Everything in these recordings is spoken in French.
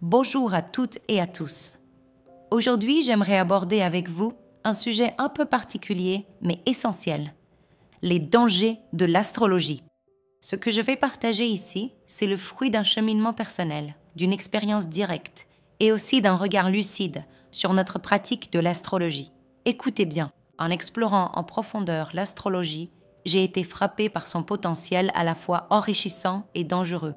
Bonjour à toutes et à tous. Aujourd'hui, j'aimerais aborder avec vous un sujet un peu particulier mais essentiel, les dangers de l'astrologie. Ce que je vais partager ici, c'est le fruit d'un cheminement personnel, d'une expérience directe et aussi d'un regard lucide sur notre pratique de l'astrologie. Écoutez bien, en explorant en profondeur l'astrologie, j'ai été frappée par son potentiel à la fois enrichissant et dangereux.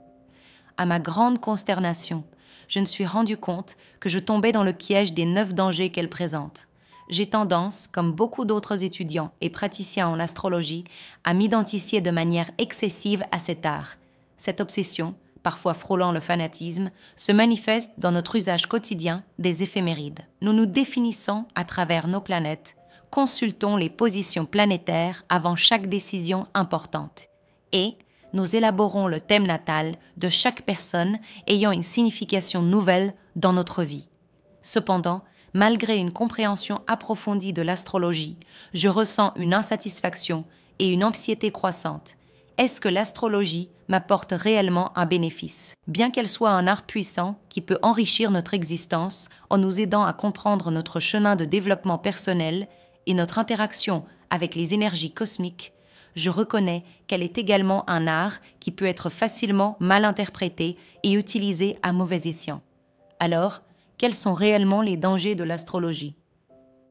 À ma grande consternation, je me suis rendu compte que je tombais dans le piège des 9 dangers qu'elle présente. J'ai tendance, comme beaucoup d'autres étudiants et praticiens en astrologie, à m'identifier de manière excessive à cet art. Cette obsession, parfois frôlant le fanatisme, se manifeste dans notre usage quotidien des éphémérides. Nous nous définissons à travers nos planètes, consultons les positions planétaires avant chaque décision importante. Et nous élaborons le thème natal de chaque personne ayant une signification nouvelle dans notre vie. Cependant, malgré une compréhension approfondie de l'astrologie, je ressens une insatisfaction et une anxiété croissante. Est-ce que l'astrologie m'apporte réellement un bénéfice? Bien qu'elle soit un art puissant qui peut enrichir notre existence en nous aidant à comprendre notre chemin de développement personnel et notre interaction avec les énergies cosmiques, je reconnais qu'elle est également un art qui peut être facilement mal interprété et utilisé à mauvais escient. Alors, quels sont réellement les dangers de l'astrologie?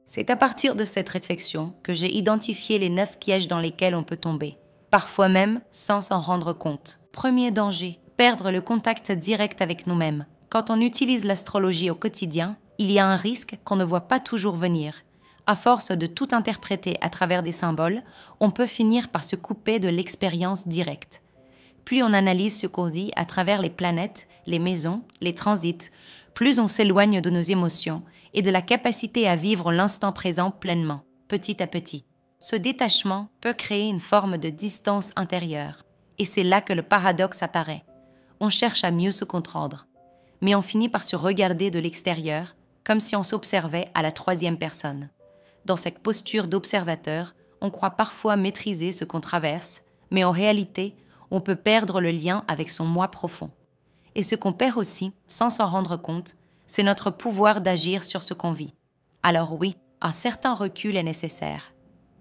C'est à partir de cette réflexion que j'ai identifié les 9 pièges dans lesquels on peut tomber, parfois même sans s'en rendre compte. Premier danger, perdre le contact direct avec nous-mêmes. Quand on utilise l'astrologie au quotidien, il y a un risque qu'on ne voit pas toujours venir. À force de tout interpréter à travers des symboles, on peut finir par se couper de l'expérience directe. Plus on analyse ce qu'on dit à travers les planètes, les maisons, les transits, plus on s'éloigne de nos émotions et de la capacité à vivre l'instant présent pleinement, petit à petit. Ce détachement peut créer une forme de distance intérieure. Et c'est là que le paradoxe apparaît. On cherche à mieux se comprendre, mais on finit par se regarder de l'extérieur, comme si on s'observait à la 3e personne. Dans cette posture d'observateur, on croit parfois maîtriser ce qu'on traverse, mais en réalité, on peut perdre le lien avec son moi profond. Et ce qu'on perd aussi, sans s'en rendre compte, c'est notre pouvoir d'agir sur ce qu'on vit. Alors oui, un certain recul est nécessaire,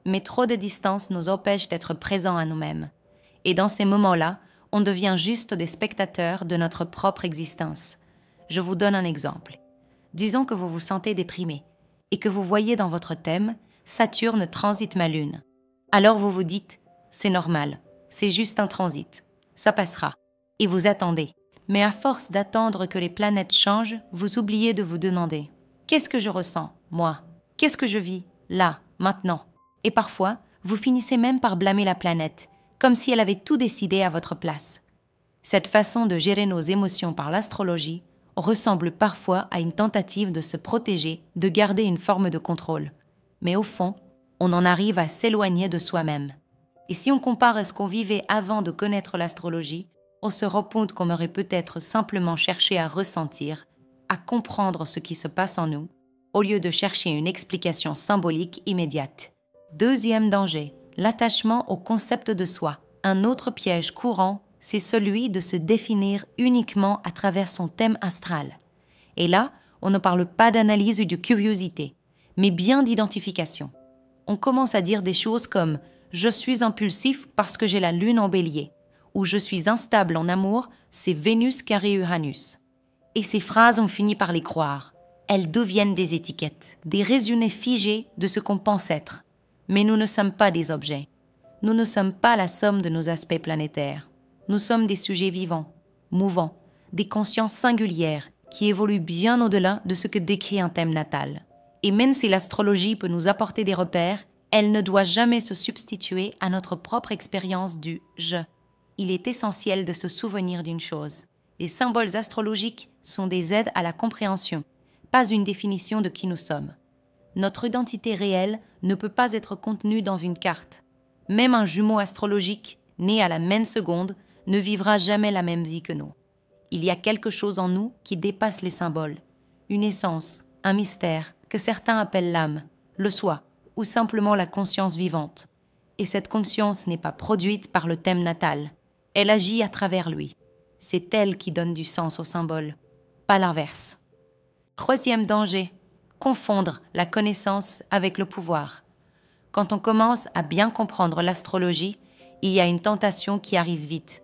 mais trop de distance nous empêche d'être présents à nous-mêmes. Et dans ces moments-là, on devient juste des spectateurs de notre propre existence. Je vous donne un exemple. Disons que vous vous sentez déprimé, et que vous voyez dans votre thème « Saturne transite ma lune ». Alors vous vous dites « c'est normal, c'est juste un transit, ça passera ». Et vous attendez. Mais à force d'attendre que les planètes changent, vous oubliez de vous demander « qu'est-ce que je ressens, moi? Qu'est-ce que je vis, là, maintenant ?» Et parfois, vous finissez même par blâmer la planète, comme si elle avait tout décidé à votre place. Cette façon de gérer nos émotions par l'astrologie ressemble parfois à une tentative de se protéger, de garder une forme de contrôle. Mais au fond, on en arrive à s'éloigner de soi-même. Et si on compare à ce qu'on vivait avant de connaître l'astrologie, on se rend compte qu'on aurait peut-être simplement cherché à ressentir, à comprendre ce qui se passe en nous, au lieu de chercher une explication symbolique immédiate. Deuxième danger, l'attachement au concept de soi. Un autre piège courant, c'est celui de se définir uniquement à travers son thème astral. Et là, on ne parle pas d'analyse ou de curiosité, mais bien d'identification. On commence à dire des choses comme « je suis impulsif parce que j'ai la lune en bélier » ou « je suis instable en amour, c'est Vénus carré Uranus ». Et ces phrases, on finit par les croire. Elles deviennent des étiquettes, des résumés figés de ce qu'on pense être. Mais nous ne sommes pas des objets. Nous ne sommes pas la somme de nos aspects planétaires. Nous sommes des sujets vivants, mouvants, des consciences singulières qui évoluent bien au-delà de ce que décrit un thème natal. Et même si l'astrologie peut nous apporter des repères, elle ne doit jamais se substituer à notre propre expérience du « je ». Il est essentiel de se souvenir d'une chose. Les symboles astrologiques sont des aides à la compréhension, pas une définition de qui nous sommes. Notre identité réelle ne peut pas être contenue dans une carte. Même un jumeau astrologique, né à la même seconde, ne vivra jamais la même vie que nous. Il y a quelque chose en nous qui dépasse les symboles. Une essence, un mystère, que certains appellent l'âme, le soi, ou simplement la conscience vivante. Et cette conscience n'est pas produite par le thème natal. Elle agit à travers lui. C'est elle qui donne du sens au symbole. pas l'inverse. Troisième danger, confondre la connaissance avec le pouvoir. Quand on commence à bien comprendre l'astrologie, il y a une tentation qui arrive vite,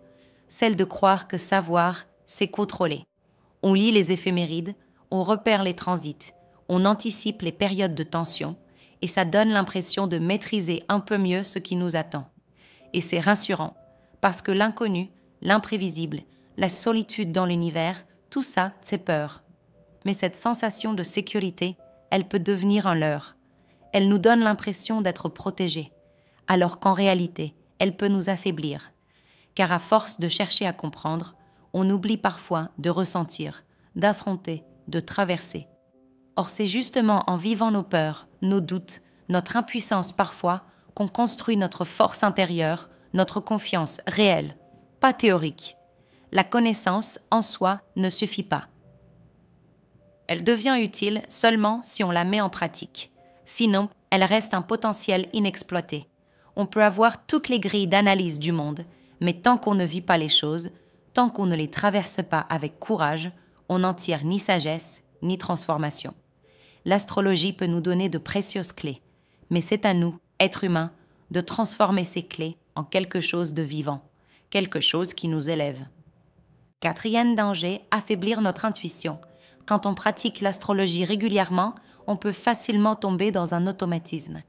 celle de croire que savoir, c'est contrôler. On lit les éphémérides, on repère les transits, on anticipe les périodes de tension, et ça donne l'impression de maîtriser un peu mieux ce qui nous attend. Et c'est rassurant, parce que l'inconnu, l'imprévisible, la solitude dans l'univers, tout ça, c'est peur. Mais cette sensation de sécurité, elle peut devenir un leurre. Elle nous donne l'impression d'être protégés, alors qu'en réalité, elle peut nous affaiblir. Car à force de chercher à comprendre, on oublie parfois de ressentir, d'affronter, de traverser. Or, c'est justement en vivant nos peurs, nos doutes, notre impuissance parfois, qu'on construit notre force intérieure, notre confiance réelle, pas théorique. La connaissance, en soi, ne suffit pas. Elle devient utile seulement si on la met en pratique. Sinon, elle reste un potentiel inexploité. On peut avoir toutes les grilles d'analyse du monde, mais tant qu'on ne vit pas les choses, tant qu'on ne les traverse pas avec courage, on n'en tire ni sagesse, ni transformation. L'astrologie peut nous donner de précieuses clés, mais c'est à nous, êtres humains, de transformer ces clés en quelque chose de vivant, quelque chose qui nous élève. Quatrième danger, affaiblir notre intuition. Quand on pratique l'astrologie régulièrement, on peut facilement tomber dans un automatisme.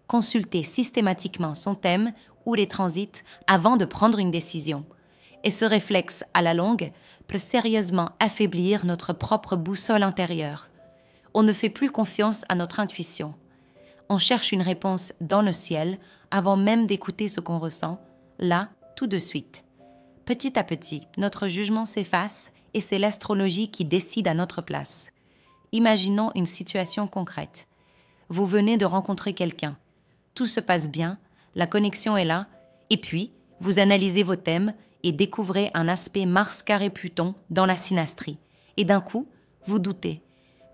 Consulter systématiquement son thème ou les transits avant de prendre une décision. Et ce réflexe, à la longue, peut sérieusement affaiblir notre propre boussole intérieure. On ne fait plus confiance à notre intuition. On cherche une réponse dans le ciel avant même d'écouter ce qu'on ressent, là, tout de suite. Petit à petit, notre jugement s'efface et c'est l'astrologie qui décide à notre place. Imaginons une situation concrète. Vous venez de rencontrer quelqu'un. Tout se passe bien, la connexion est là, et puis, vous analysez vos thèmes et découvrez un aspect Mars-Pluton dans la synastrie. Et d'un coup, vous doutez.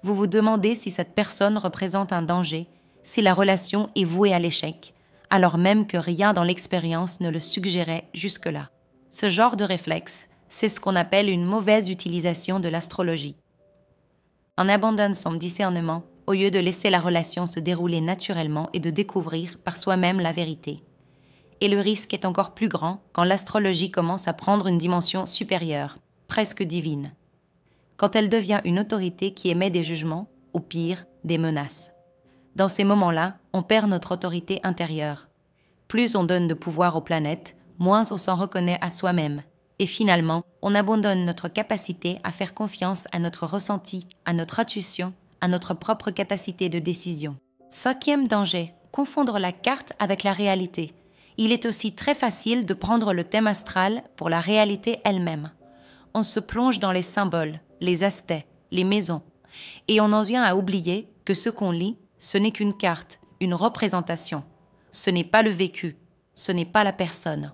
Vous vous demandez si cette personne représente un danger, si la relation est vouée à l'échec, alors même que rien dans l'expérience ne le suggérait jusque-là. Ce genre de réflexe, c'est ce qu'on appelle une mauvaise utilisation de l'astrologie. On abandonne son discernement au lieu de laisser la relation se dérouler naturellement et de découvrir par soi-même la vérité. Et le risque est encore plus grand quand l'astrologie commence à prendre une dimension supérieure, presque divine. Quand elle devient une autorité qui émet des jugements, ou pire, des menaces. Dans ces moments-là, on perd notre autorité intérieure. Plus on donne de pouvoir aux planètes, moins on s'en reconnaît à soi-même. Et finalement, on abandonne notre capacité à faire confiance à notre ressenti, à notre intuition, à notre propre capacité de décision. Cinquième danger, confondre la carte avec la réalité. Il est aussi très facile de prendre le thème astral pour la réalité elle-même. On se plonge dans les symboles, les aspects, les maisons, et on en vient à oublier que ce qu'on lit, ce n'est qu'une carte, une représentation. Ce n'est pas le vécu, ce n'est pas la personne.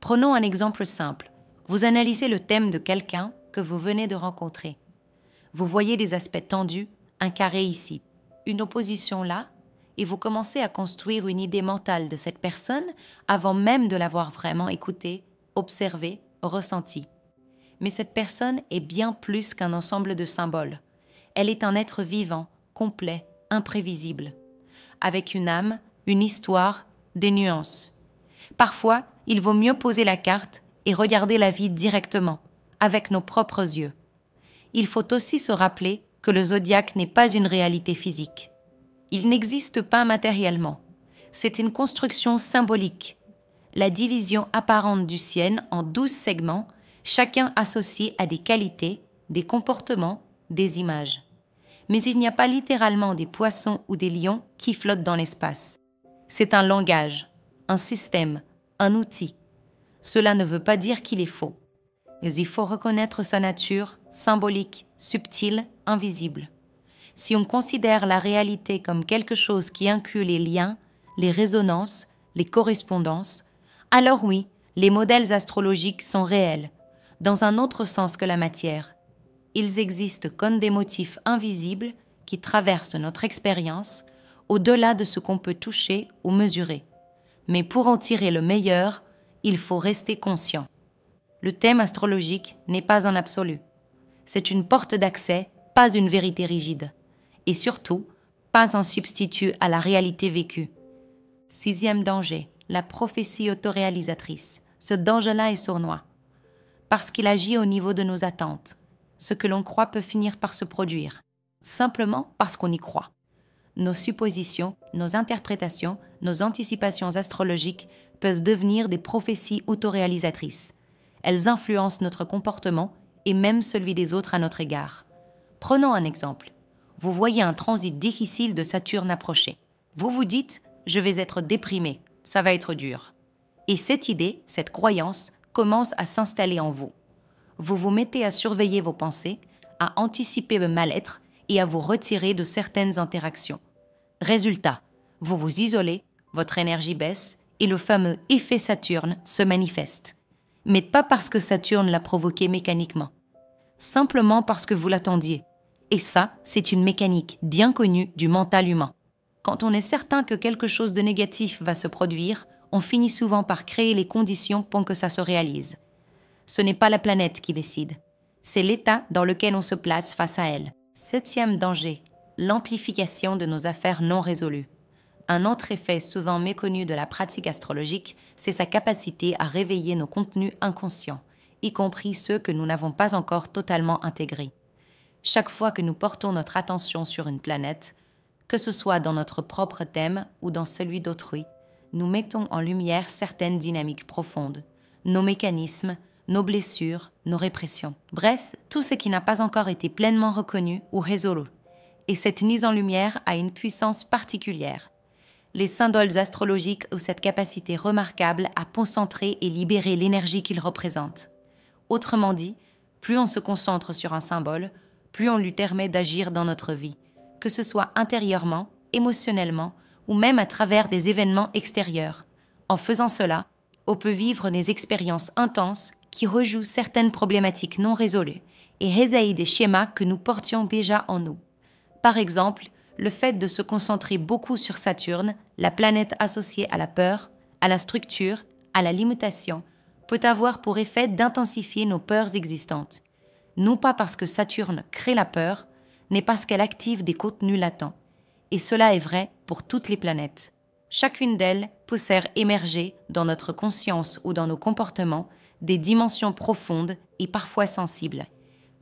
Prenons un exemple simple. Vous analysez le thème de quelqu'un que vous venez de rencontrer. Vous voyez des aspects tendus, un carré ici, une opposition là, et vous commencez à construire une idée mentale de cette personne avant même de l'avoir vraiment écoutée, observée, ressentie. Mais cette personne est bien plus qu'un ensemble de symboles. Elle est un être vivant, complet, imprévisible, avec une âme, une histoire, des nuances. Parfois, il vaut mieux poser la carte et regarder la vie directement, avec nos propres yeux. Il faut aussi se rappeler que le zodiaque n'est pas une réalité physique. Il n'existe pas matériellement. C'est une construction symbolique. La division apparente du ciel en 12 segments, chacun associé à des qualités, des comportements, des images. Mais il n'y a pas littéralement des poissons ou des lions qui flottent dans l'espace. C'est un langage, un système, un outil. Cela ne veut pas dire qu'il est faux. Mais il faut reconnaître sa nature symbolique, subtile, invisible. Si on considère la réalité comme quelque chose qui inclut les liens, les résonances, les correspondances, alors oui, les modèles astrologiques sont réels, dans un autre sens que la matière. Ils existent comme des motifs invisibles qui traversent notre expérience, au-delà de ce qu'on peut toucher ou mesurer. Mais pour en tirer le meilleur, il faut rester conscient. Le thème astrologique n'est pas un absolu. C'est une porte d'accès, pas une vérité rigide. Et surtout, pas un substitut à la réalité vécue. 6e danger, la prophétie autoréalisatrice. Ce danger-là est sournois. Parce qu'il agit au niveau de nos attentes. Ce que l'on croit peut finir par se produire, simplement parce qu'on y croit. Nos suppositions, nos interprétations, nos anticipations astrologiques peuvent devenir des prophéties autoréalisatrices. Elles influencent notre comportement et même celui des autres à notre égard. Prenons un exemple. Vous voyez un transit difficile de Saturne approcher. Vous vous dites « je vais être déprimé, ça va être dur ». Et cette idée, cette croyance, commence à s'installer en vous. Vous vous mettez à surveiller vos pensées, à anticiper le mal-être et à vous retirer de certaines interactions. Résultat, vous vous isolez, votre énergie baisse et le fameux effet Saturne se manifeste. Mais pas parce que Saturne l'a provoqué mécaniquement, simplement parce que vous l'attendiez. Et ça, c'est une mécanique bien connue du mental humain. Quand on est certain que quelque chose de négatif va se produire, on finit souvent par créer les conditions pour que ça se réalise. Ce n'est pas la planète qui décide, c'est l'état dans lequel on se place face à elle. 7e danger, l'amplification de nos affaires non résolues. Un autre effet souvent méconnu de la pratique astrologique, c'est sa capacité à réveiller nos contenus inconscients, y compris ceux que nous n'avons pas encore totalement intégrés. Chaque fois que nous portons notre attention sur une planète, que ce soit dans notre propre thème ou dans celui d'autrui, nous mettons en lumière certaines dynamiques profondes, nos mécanismes, nos blessures, nos répressions. Bref, tout ce qui n'a pas encore été pleinement reconnu ou résolu. Et cette mise en lumière a une puissance particulière. Les symboles astrologiques ont cette capacité remarquable à concentrer et libérer l'énergie qu'ils représentent. Autrement dit, plus on se concentre sur un symbole, plus on lui permet d'agir dans notre vie, que ce soit intérieurement, émotionnellement ou même à travers des événements extérieurs. En faisant cela, on peut vivre des expériences intenses qui rejouent certaines problématiques non résolues et réveillent des schémas que nous portions déjà en nous. Par exemple, le fait de se concentrer beaucoup sur Saturne, la planète associée à la peur, à la structure, à la limitation, peut avoir pour effet d'intensifier nos peurs existantes. Non pas parce que Saturne crée la peur, mais parce qu'elle active des contenus latents. Et cela est vrai pour toutes les planètes. Chacune d'elles peut faire émerger dans notre conscience ou dans nos comportements des dimensions profondes et parfois sensibles.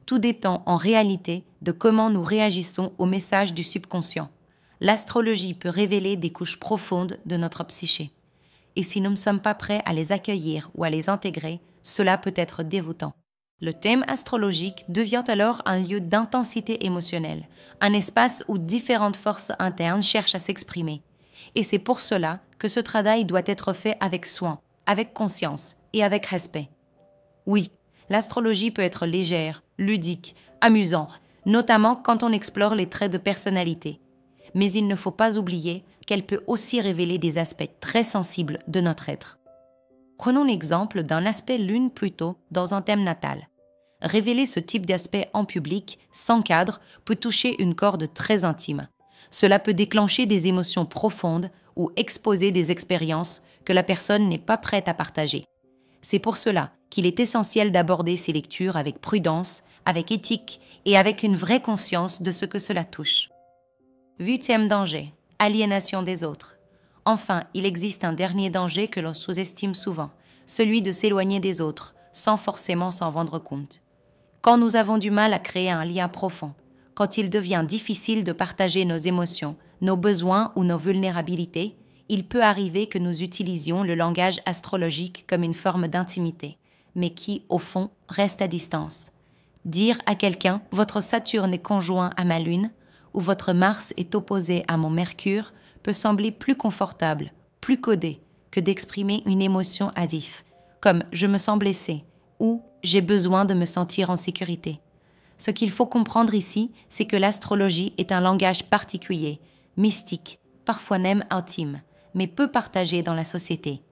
Tout dépend en réalité de comment nous réagissons aux messages du subconscient. L'astrologie peut révéler des couches profondes de notre psyché. Et si nous ne sommes pas prêts à les accueillir ou à les intégrer, cela peut être déroutant. Le thème astrologique devient alors un lieu d'intensité émotionnelle, un espace où différentes forces internes cherchent à s'exprimer. Et c'est pour cela que ce travail doit être fait avec soin, avec conscience et avec respect. Oui, l'astrologie peut être légère, ludique, amusante, notamment quand on explore les traits de personnalité. Mais il ne faut pas oublier qu'elle peut aussi révéler des aspects très sensibles de notre être. Prenons l'exemple d'un aspect lune plutôt dans un thème natal. Révéler ce type d'aspect en public, sans cadre, peut toucher une corde très intime. Cela peut déclencher des émotions profondes ou exposer des expériences que la personne n'est pas prête à partager. C'est pour cela qu'il est essentiel d'aborder ces lectures avec prudence, avec éthique et avec une vraie conscience de ce que cela touche. 8e danger, aliénation des autres. Enfin, il existe un dernier danger que l'on sous-estime souvent, celui de s'éloigner des autres, sans forcément s'en rendre compte. Quand nous avons du mal à créer un lien profond, quand il devient difficile de partager nos émotions, nos besoins ou nos vulnérabilités, il peut arriver que nous utilisions le langage astrologique comme une forme d'intimité, mais qui, au fond, reste à distance. Dire à quelqu'un « votre Saturne est conjoint à ma Lune » ou « votre Mars est opposé à mon Mercure » peut sembler plus confortable, plus codé, que d'exprimer une émotion hâtive, comme « je me sens blessé » ou « j'ai besoin de me sentir en sécurité ». Ce qu'il faut comprendre ici, c'est que l'astrologie est un langage particulier, mystique, parfois même intime, mais peu partagé dans la société.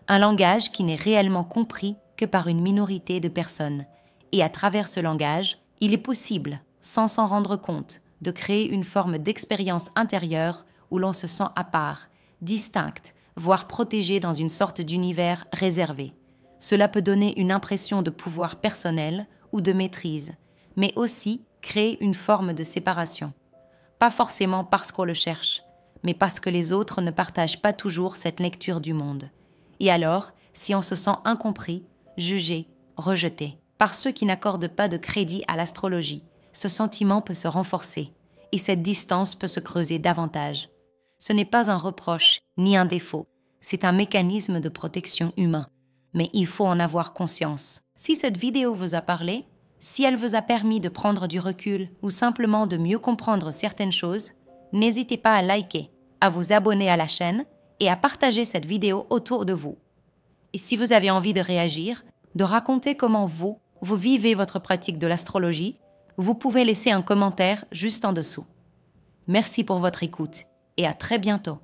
Un langage qui n'est réellement compris que par une minorité de personnes. Et à travers ce langage, il est possible, sans s'en rendre compte, de créer une forme d'expérience intérieure où l'on se sent à part, distinct, voire protégé dans une sorte d'univers réservé. Cela peut donner une impression de pouvoir personnel ou de maîtrise, mais aussi créer une forme de séparation. Pas forcément parce qu'on le cherche, mais parce que les autres ne partagent pas toujours cette lecture du monde. Et alors, si on se sent incompris, jugé, rejeté par ceux qui n'accordent pas de crédit à l'astrologie, ce sentiment peut se renforcer et cette distance peut se creuser davantage. Ce n'est pas un reproche ni un défaut, c'est un mécanisme de protection humain. Mais il faut en avoir conscience. Si cette vidéo vous a parlé, si elle vous a permis de prendre du recul ou simplement de mieux comprendre certaines choses, n'hésitez pas à liker, à vous abonner à la chaîne et à partager cette vidéo autour de vous. Et si vous avez envie de réagir, de raconter comment vous vivez votre pratique de l'astrologie, vous pouvez laisser un commentaire juste en dessous. Merci pour votre écoute et à très bientôt.